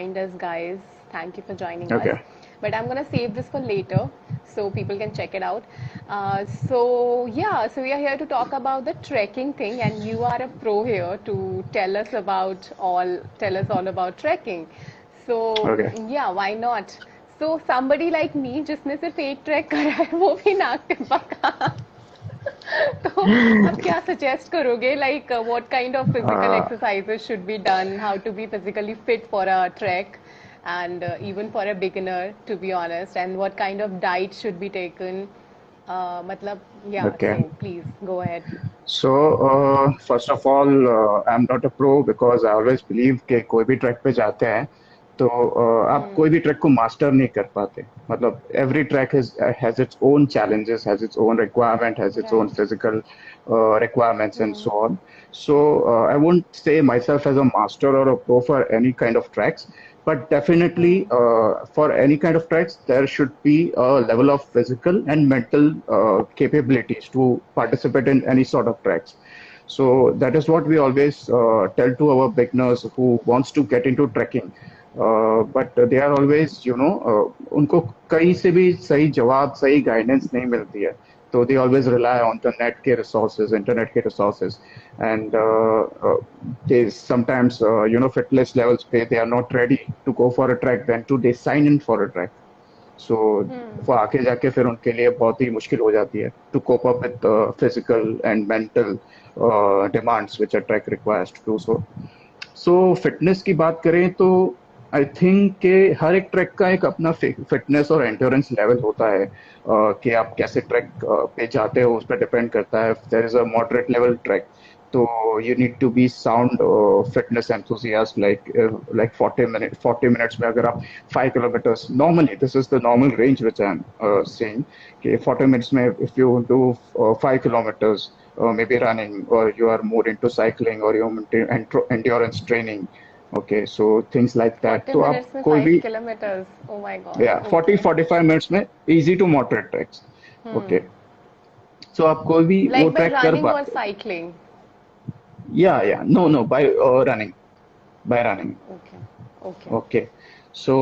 joined us, guys. Thank you for joining us. Okay. But I'm gonna save this for later so people can check it out. So we are here to talk about the trekking thing, and you are a pro here to tell us all about trekking. So Okay. yeah, why not? So somebody like me जिसने सिर्फ एक track करा है वो भी नाक टिब्बा का तो आप क्या सजेस्ट करोगे like what kind of physical Uh, exercises should be done how to be physically fit for a track and even for a beginner to be honest and what kind of diet should be taken matlab yeah okay. so please go ahead. First of all, I'm not a pro because I always believe कि कोई भी track पे जाते हैं तो आप कोई भी ट्रैक को मास्टर नहीं कर पाते. मतलब every track has its own challenges, has its own requirement, has its own Right. physical requirements and so on. I won't say myself as a master or a pro for any kind of tracks. But definitely, for any kind of tracks, there should be a level of physical and mental capabilities to participate in any sort of tracks. So that is what we always tell to our beginners who wants to get into trekking. But they are always, उनको कहीं से भी सही जवाब, सही guidance नहीं मिलती है. So they always rely on the net के resources, internet के resources, and they sometimes, fitness levels पे they are not ready to go for a trek. Then to they sign in for a trek. So वो आके जाके फिर उनके लिए बहुत ही मुश्किल हो जाती है to cope up with physical and mental demands which a trek requires to do so. Fitness की बात करें तो आई थिंक कि हर एक ट्रैक का एक अपना फिटनेस और एंड्योरेंस लेवल होता है कि आप कैसे ट्रैक पे जाते हो उस पर डिपेंड करता है. There is a moderate level trek तो you need to be sound fitness enthusiast like 40 minutes में अगर आप 5 kilometres normally this is the normal range which I am saying कि 40 मिनट्स में if you do 5 kilometers maybe running or you are more into cycling or you're into endurance training. Okay, so things like that 40 तो आप minutes में कोई 5 भी kilometers oh my god या okay 40-45 minutes में easy to moderate treks. Okay, so आप कोई भी वो like by ट्रैक कर running or पाते. cycling. या no no by running, by running. Okay. Okay. Okay, so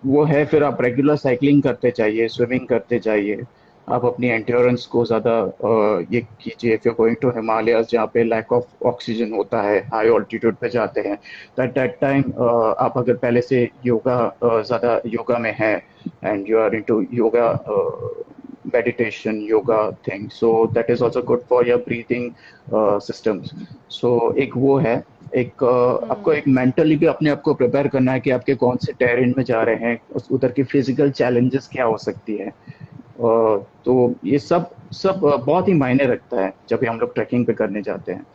वो है फिर आप रेगुलर साइकिलिंग करते जाइए, स्विमिंग करते जाइए. आप अपनी एंड्योरेंस को ज़्यादा ये कीजिए. If you going to Himalayas जहाँ पे लैक ऑफ ऑक्सीजन होता है, हाई ऑल्टीट्यूड पे जाते हैं, तो एट दैट टाइम आप अगर पहले से योगा ज़्यादा योगा में है and you are into yoga meditation yoga thing, so that is also good for your breathing systems. So एक वो है. एक आपको एक मेंटली भी अपने आप को प्रिपेयर करना है कि आपके कौन से टेरेन में जा रहे हैं, उधर की फिजिकल चैलेंजेस क्या हो सकती है. तो ये सब सब बहुत ही मायने रखता है जब भी हम लोग ट्रैकिंग पे करने जाते हैं.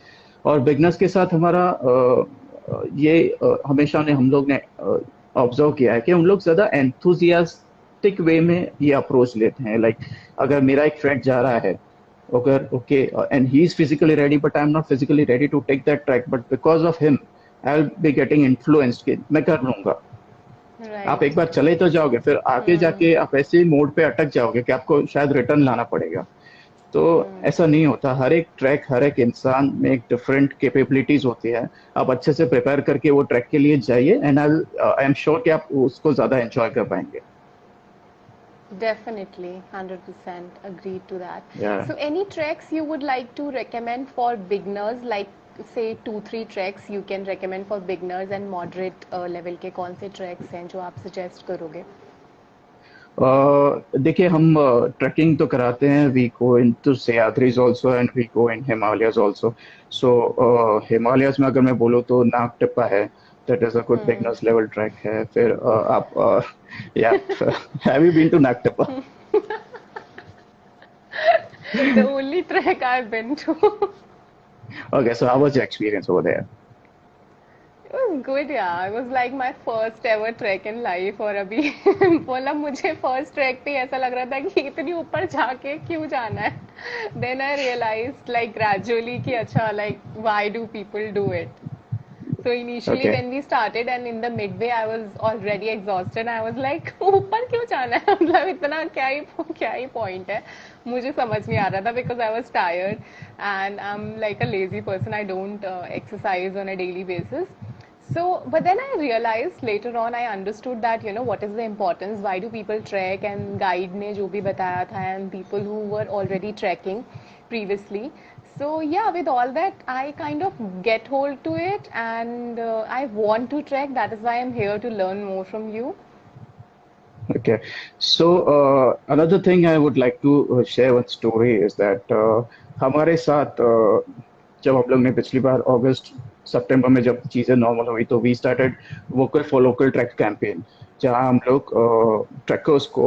और बिगनर्स के साथ हमारा ये हमेशा ने हम लोग ने ऑब्जर्व किया है कि हम लोग ज्यादा एंथुजियास्टिक वे में ये अप्रोच लेते हैं. लाइक अगर मेरा एक फ्रेंड जा रहा है, अगर okay and he is physically ready but I am not physically ready to take that track, but because of him I will be getting influenced कि मैं कर लूंगा. आप एक Right. बार चले तो जाओगे, फिर आगे जाके आप ऐसे ही मोड पे अटक जाओगे कि आपको शायद रिटर्न लाना पड़ेगा. तो ऐसा नहीं होता. हर एक ट्रैक, हर एक इंसान में एक डिफरेंट कैपेबिलिटीज होती है. आप अच्छे से प्रिपेयर करके वो ट्रैक के लिए जाइए एंड आई एम श्योर कि आप उसको ज्यादा एंजॉय कर पाएंगे. Definitely, 100% agreed to that. या So, any treks you would like to recommend for beginners, like say 2-3 treks you can recommend for beginners and moderate level के कौन से treks हैं जो आप suggest करोगे? देखिए हम ट्रैकिंग तो कराते हैं. We go in to Sahyadris also and we go in Himalayas also. Himalayas में अगर मैं बोलूँ तो नाग टिप्पा है. That is a good beginners level trek है. फिर आप या have you been to Nag Tibba? The only trek I've been to. Okay, so how was your experience over there? It was good, yeah. It was like my first ever trek in life और अभी बोला मुझे first trek पे ऐसा लग रहा था कि इतनी ऊपर जाके क्यों जाना है. Then I realized like gradually कि अच्छा like why do people do it? So initially Okay. when we started and in the midway I was already exhausted. I was like ऊपर क्यों जाना है मतलब इतना क्या ही point है मुझे समझ नहीं आ रहा था because I was tired and I'm like a lazy person. I don't exercise on a daily basis. So, but then I realized later on, I understood that, what is the importance? Why do people trek? And guide ने जो भी बताया था, and people who were already trekking previously. So yeah, with all that, I kind of get hold to it, and I want to trek. That is why I'm here to learn more from you. Okay. So another thing I would like to share one story is that हमारे साथ जब हम लोग ने पिछली बार अगस्त सितंबर में जब चीजें नॉर्मल हुई तो we started vocal for local track campaign जहां हम लोग ट्रैकर्स को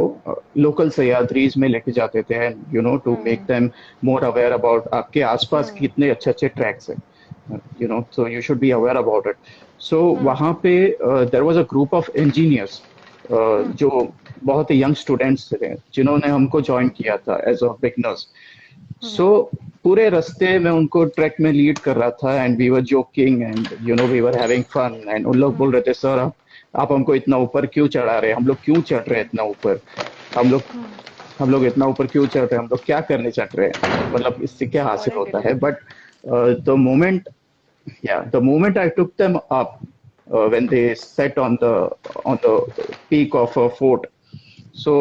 लोकल सह्याद्रीज में लेके जाते थे and to make them more aware about आपके आसपास कितने अच्छे अच्छे ट्रैक्स हैं so you should be aware about it. So वहाँ पे there was a group of engineers जो बहुत ही यंग स्टूडेंट्स थे जिन्होंने हमको ज्वाइन किया था एज अ बिगनर्स. सो पूरे रास्ते में उनको ट्रैक में लीड कर रहा था and we were joking and we were having fun and उन लोग बोल रहे थे सर आप हमको इतना ऊपर क्यों चढ़ा रहे हैं, हम लोग क्यों चढ़ रहे हैं इतना ऊपर, हम लोग हम लोग इतना ऊपर क्यों चढ़ रहे हैं, हम लोग क्या करने चढ़ रहे हैं, मतलब इससे क्या हासिल होता है. But the moment the moment I took them up when they sat on the peak of a fort. So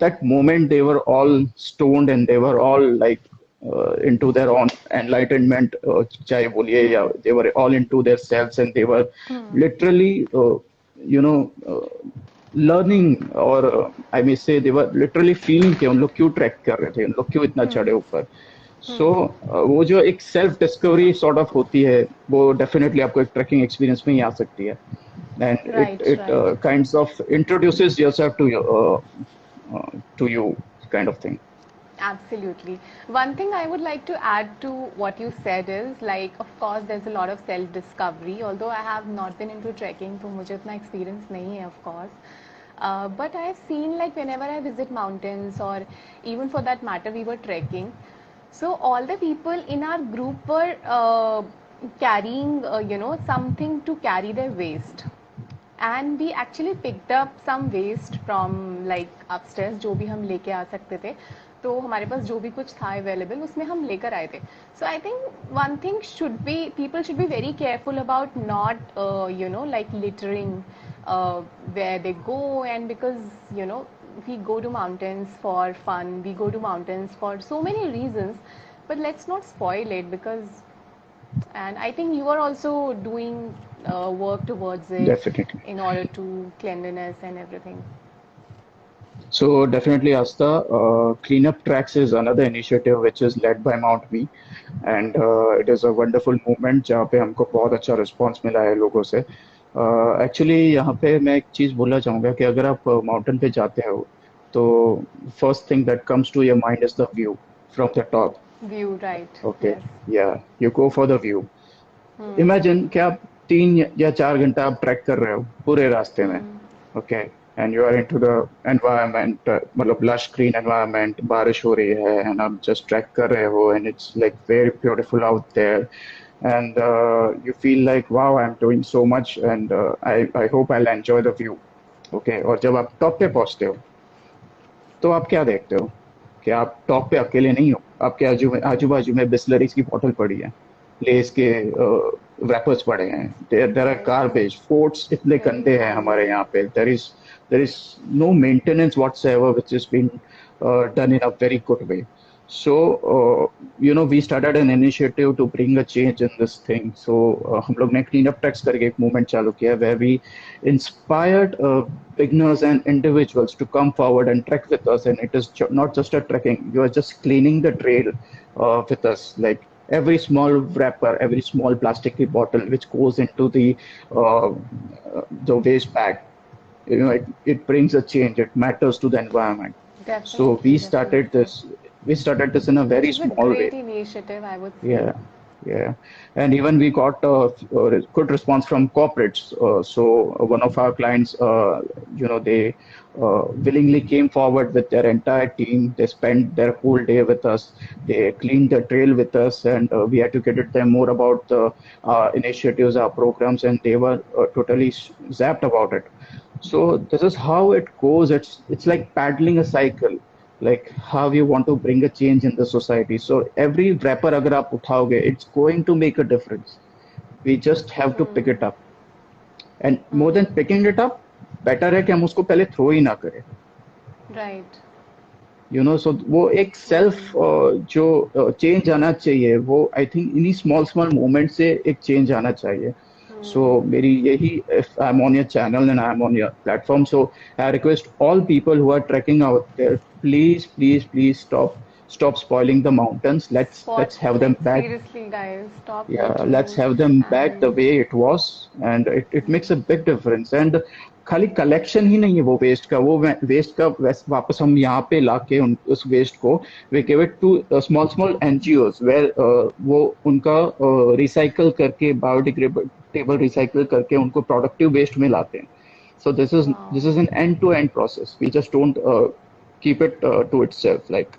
that moment they were all stoned and they were all like into their own enlightenment. चाहे बोलिए या they were all into their selves and they were literally you know learning or I may say they were literally feeling कि उन लोग क्यों track कर रहे थे, उन लोग क्यों इतना चढ़े ऊपर. सो वो जो एक सेल्फ डिस्कवरी सॉर्ट ऑफ होती है वो डेफिनेटली आपको एक ट्रैकिंग एक्सपीरियंस में ही आ सकती है and it kinds of introduces yourself to you kind of thing. Absolutely. One thing I would like to add to what you said is like, of course, there's a lot of self-discovery. Although I have not been into trekking, तो मुझे इतना experience नहीं है, of course. But I have seen like whenever I visit mountains or even for that matter, we were trekking. So all the people in our group were carrying, something to carry their waste. And we actually picked up some waste from like upstairs, जो भी हम लेके आ सकते थे. तो हमारे पास जो भी कुछ था अवेलेबल उसमें हम लेकर आए थे. So I think one thing should be people should be very careful about not like littering where they go, and because we go to mountains for fun, we go to mountains for so many reasons, but let's not spoil it because, and I think you are also doing work towards it. Definitely. In order to cleanliness and everything. So definitely Asta, Cleanup Tracks is another initiative which is led by Mount Me and it is a wonderful movement जहाँ पे हमको बहुत अच्छा response मिला है लोगों से. Actually यहाँ पे मैं एक चीज़ बोलना चाहूँगा कि अगर आप माउंटेन पे जाते हो तो first thing that comes to your mind is the view from the top. View, right. Okay Yes. या you go for the view. Imagine कि आप 3 या 4 घंटा आप ट्रैक कर रहे हो पूरे रास्ते में. Okay and you are into the environment, मतलब lush green environment, बारिश हो रही है and आप just trek कर रहे हो and it's like very beautiful out there and you feel like wow I'm doing so much and I hope I'll enjoy the view. Okay, और जब आप टॉप पे पहुंचते हो तो आप क्या देखते हो कि आप टॉप पे अकेले नहीं हो, आपके आजू बाजू में बिस्लरीज की बोतल पड़ी है, लेस के रैपर्स पड़े हैं, देयर आर गार्बेज, फोर्ट्स इतने गंदे हैं हमारे यहाँ पे, there is no maintenance whatsoever which has been done in a very good way. So we started an initiative to bring a change in this thing. So हम लोग ने cleanup tracks करके एक movement चालू किया where we inspired beginners and individuals to come forward and trek with us, and it is not just a trekking, you are just cleaning the trail with us, like every small wrapper, every small plastic bottle which goes into the waste bag, it brings a change, it matters to the environment. Definitely. So we started this in a very It's a small way. great initiative, I would say. Yeah, and even we got good response from corporates. So one of our clients, they willingly came forward with their entire team. They spent their whole day with us. They cleaned the trail with us, and we educated them more about the initiatives, our programs, and they were totally zapped about it. So this is how it goes. It's like paddling a cycle, like how you want to bring a change in the society. So every wrapper agar aap uthaoge, it's going to make a difference. We just have to pick it up. And more than picking it up, better है कि हम उसको पहले throw ही ना करें, right. सो वो एक self जो चेंज आना चाहिए, वो आई थिंक इन्हीं स्मॉल स्मॉल मोमेंट से एक चेंज आना चाहिए. सो मेरी यही, if I am on your channel and I am on your platform, so I request all people who are trekking out there, please please please stop spoiling the mountains. Spot, Let's have them like back. seriously, guys, stop Yeah, making let's have them back the and way it was, and it makes a big difference. And खाली collection ही नहीं है वो waste का, वो waste का वापस हम यहाँ पे लाके उस वेस्ट को we give it to small small NGOs, where वो उनका रिसाइकल करके, बायोडिग्रेडेबल रिसाइकल करके उनको प्रोडक्टिव वेस्ट में लाते हैं. So wow, this is an end-to-end process. We just don't keep it to itself. Like,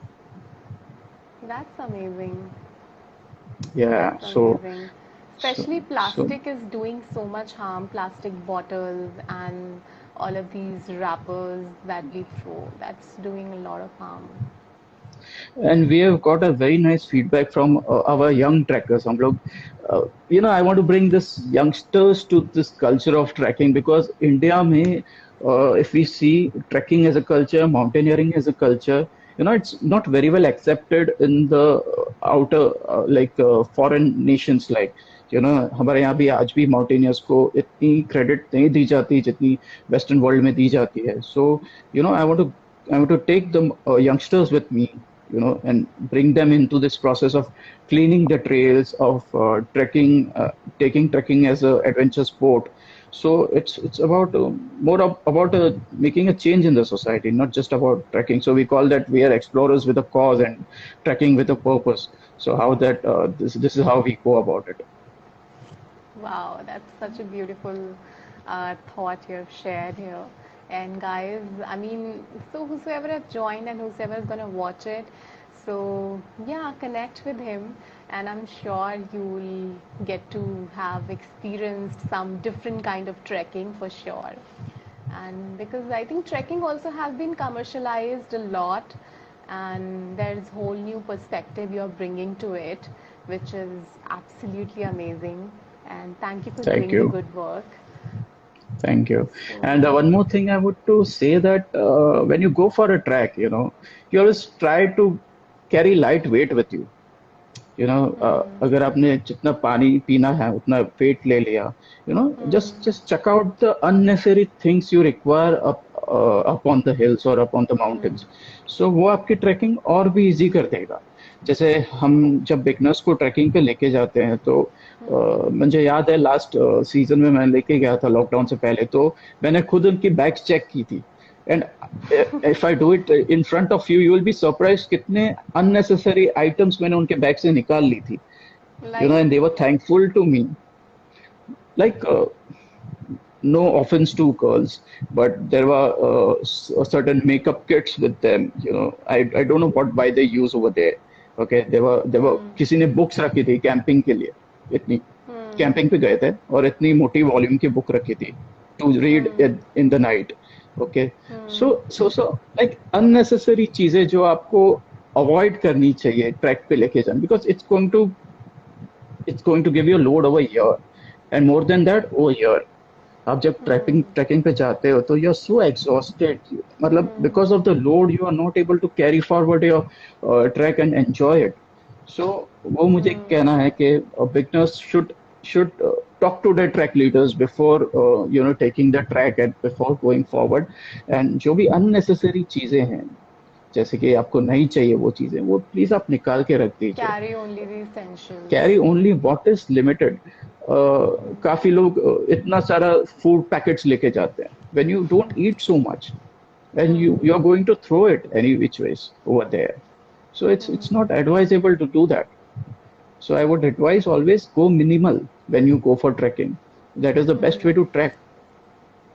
that's amazing. yeah. That's So amazing. so Especially so plastic is doing so much harm, plastic bottles and all of these wrappers that we throw. That's doing a lot of harm. and we have got a very nice feedback from our young trekkers. हम लोग, I want to bring this youngsters to this culture of trekking, because India में, if we see trekking as a culture, mountaineering as a culture, it's not very well accepted in the outer, foreign nations. Like, हमारे यहाँ भी आज भी mountaineers को इतनी credit नहीं दी जाती जितनी वेस्टर्न वर्ल्ड में दी जाती है. सो I want to take the youngsters with me, and bring them into this process of cleaning the trails, of trekking, taking trekking as a adventure sport. So it's about more about making a change in the society, not just about trekking. So we call that we are explorers with a cause and trekking with a purpose. So how that this is how we go about it. Wow, that's such a beautiful thought you have shared here. And guys, I mean, so whosoever has joined and whosoever is gonna watch it, so yeah, connect with him, and I'm sure you'll get to have experienced some different kind of trekking for sure. And because I think trekking also has been commercialized a lot, and there's whole new perspective you're bringing to it, which is absolutely amazing. And thank you for Thank doing the you. good work. Thank you. So, And one more thing I would to say that when you go for a trek, you always try to carry light weight with you. अगर आपने जितना पानी पीना है उतना wait ले लिया, just check out the unnecessary things you require up on the hills or up on the mountains. So वो आपकी ट्रैकिंग और भी इजी कर देगा. जैसे हम जब बिगनर्स को ट्रैकिंग पे लेके जाते हैं, तो मुझे याद है लास्ट सीजन में मैं लेके गया था लॉकडाउन से पहले, तो मैंने खुद उनकी बैग्स चेक की थी. And if I do it in front of you, you will be surprise कितने अननेसेसरी आइटम्स मैंने उनके बैग से निकाल ली थी. like, and they were thankful to me. Like, no offense to girls, but there were certain makeup kits with them. I don't know why they use over there. Okay, there were किसी ने books रखी थी camping के लिए, इतनी camping पे गए थे और इतनी मोटी वॉल्यूम की बुक रखी थी to read in the night. Okay, so like unnecessary चीजें जो आपको अवॉइड करनी चाहिए ट्रैक पे लेके जाना, because it's going to give you a load over year, and more than that over year. आप जब ट्रैकिंग पे जाते हो तो यू आर सो एग्जॉस्टेड, मतलब because of the load you are not able to carry forward your trek and enjoy it. So वो मुझे कहना है कि beginners should talk to their track leaders before taking the track and before going forward. And जो भी unnecessary चीजें हैं, जैसे कि आपको नहीं चाहिए वो चीजें, वो प्लीज आप निकाल के रख दीजिए. carry only the essentials. Carry only what is limited. काफी लोग इतना सारा फूड पैकेट्स लेके जाते हैं. When you don't eat so much and you are going to throw it any which ways over there. So it's not advisable to do that. So I would advise always go minimal when you go for trekking. That is the best way to trek.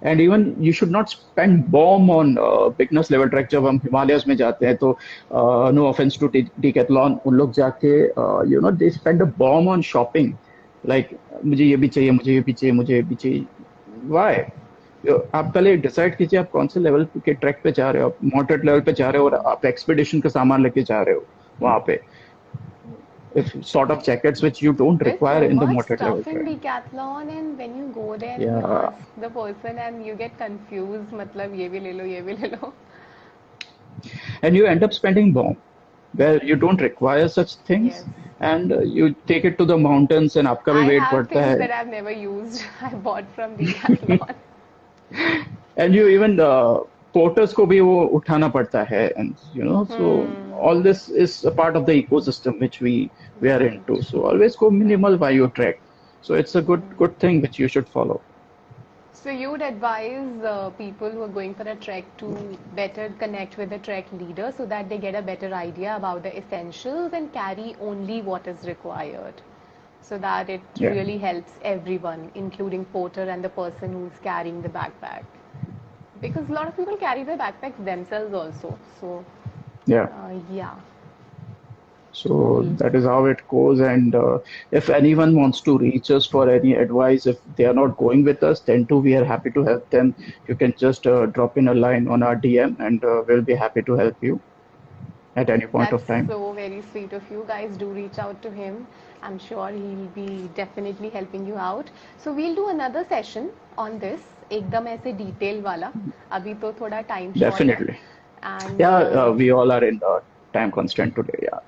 And even you should not spend bomb on beginners level trek. जब हम Himalayas में जाते हैं तो no offense to Decathlon, उन लोग जाके they spend a bomb on shopping. Like मुझे ये भी चाहिए, मुझे ये भी चाहिए, मुझे ये भी चाहिए. Why? आप पहले डिसाइड कीजिए आप कौन से लेवल के ट्रैक पे जा रहे हो. आप मॉडरेट लेवल पे जा रहे हो और आप एक्सपीडिशन का सामान लेके जा रहे हो वहां पे. if sort of jackets which you don't There's require so in the much moderate level stuff in terrain. Decathlon, and when you go there and you Yeah, ask the person and you get confused, मतलब ये भी ले लो, ये भी ले लो. and you end up spending more where you don't require such Yes. things, and you take it to the mountains and आपका भी I weight have बढ़ता things है. that I've never used. I bought from Decathlon. And you even porters को भी वो उठाना पड़ता है, and so Hmm. all this is a part of the ecosystem which we are Right. into. So always go Right. minimal while you trek. So it's a good thing which you should follow. So you would advise people who are going for a trek to better connect with the trek leader so that they get a better idea about the essentials and carry only what is required. So that it Yeah, really helps everyone, including porter and the person who's carrying the backpack. Because a lot of people carry their backpacks themselves also. So yeah. yeah, So cool. that is how it goes. And if anyone wants to reach us for any advice, if they are not going with us, then too we are happy to help them. You can just drop in a line on our DM, and we'll be happy to help you at any point That's of time. so very sweet of you guys. Do reach out to him. I'm sure he'll be definitely helping you out. So we'll do another session on this. एकदम ऐसे detail वाला. अभी तो थोड़ा time short है. Definitely. And Yeah, we all are in time constraint today. Yeah,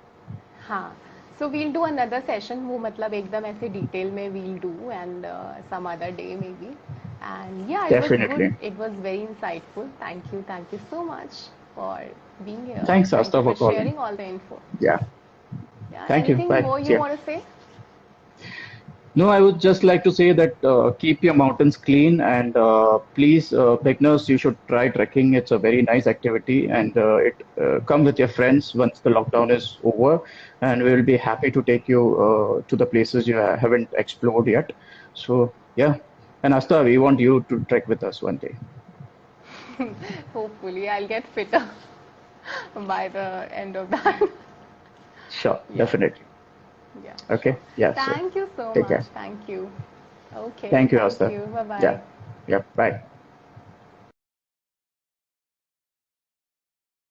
हाँ. So we'll do another session वो मतलब एकदम ऐसे डिटेल में we'll do and some other day maybe. And yeah, it was good. definitely. It was very insightful. Thank you so much for being here. Thanks, Thank you Asta, for for calling. sharing all the info. Yeah, Yeah, thank you. anything Bye. more See you ya. want to say? No, I would just like to say that keep your mountains clean, and please, beginners, you should try trekking. It's a very nice activity, and it come with your friends once the lockdown is over, and we will be happy to take you to the places you haven't explored yet. So yeah, and Asta, we want you to trek with us one day. Hopefully, I'll get fitter by the end of that. Sure, Yeah, definitely. yeah, sure. Okay, yeah. So Thank you so take much. care. Thank you. Okay, Thank you, thank Asta. you. Bye Yeah, bye. yeah. Bye.